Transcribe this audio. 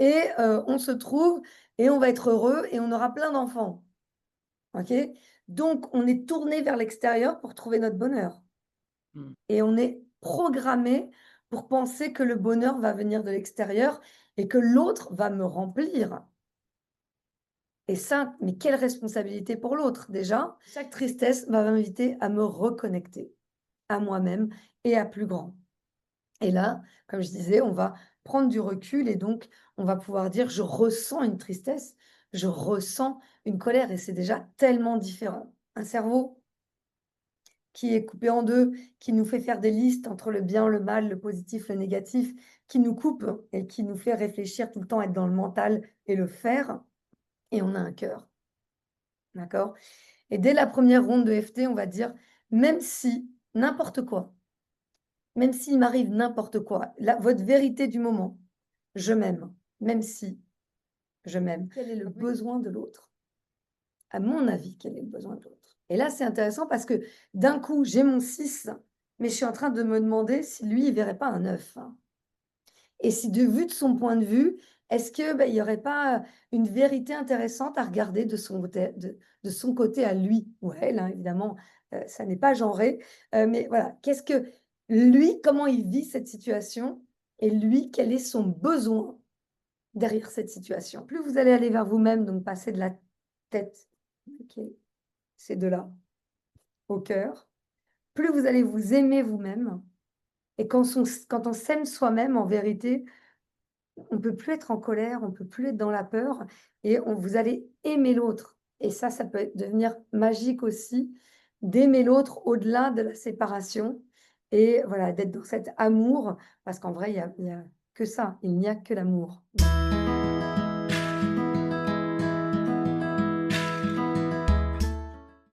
et on se trouve et on va être heureux et on aura plein d'enfants. OK? Donc on est tourné vers l'extérieur pour trouver notre bonheur Mmh. et on est programmé pour penser que le bonheur va venir de l'extérieur et que l'autre va me remplir. Et ça, mais quelle responsabilité pour l'autre déjà. Chaque tristesse va m'inviter à me reconnecter à moi-même et à plus grand. Et là, comme je disais, on va prendre du recul et donc on va pouvoir dire: «Je ressens une tristesse, je ressens une colère» et c'est déjà tellement différent. Un cerveau qui est coupé en 2, qui nous fait faire des listes entre le bien, le mal, le positif, le négatif, qui nous coupe et qui nous fait réfléchir tout le temps, être dans le mental et le faire et on a un cœur, d'accord? Et dès la première ronde de FT, on va dire: «Même si n'importe quoi, même s'il m'arrive n'importe quoi, la votre vérité du moment, je m'aime, même si je m'aime. Quel est le besoin de l'autre? À mon avis, quel est le besoin de l'autre?» Et là, c'est intéressant parce que d'un coup, j'ai mon 6, mais je suis en train de me demander si lui, il verrait pas un 9, hein. Et si de son point de vue, est-ce que, bah, il y aurait pas une vérité intéressante à regarder de son côté à lui ou à elle, hein, évidemment, ça n'est pas genré, mais voilà, qu'est-ce que lui, comment il vit cette situation et lui, quel est son besoin derrière cette situation? Plus vous allez aller vers vous-même, donc passer de la tête, OK, ces 2 là, au cœur, plus vous allez vous aimer vous-même et quand on s'aime soi-même, en vérité, on peut plus être en colère, on peut plus être dans la peur et vous allez aimer l'autre et ça peut devenir magique aussi d'aimer l'autre au-delà de la séparation et voilà, d'être dans cet amour parce qu'en vrai, il y a que ça, il n'y a que l'amour.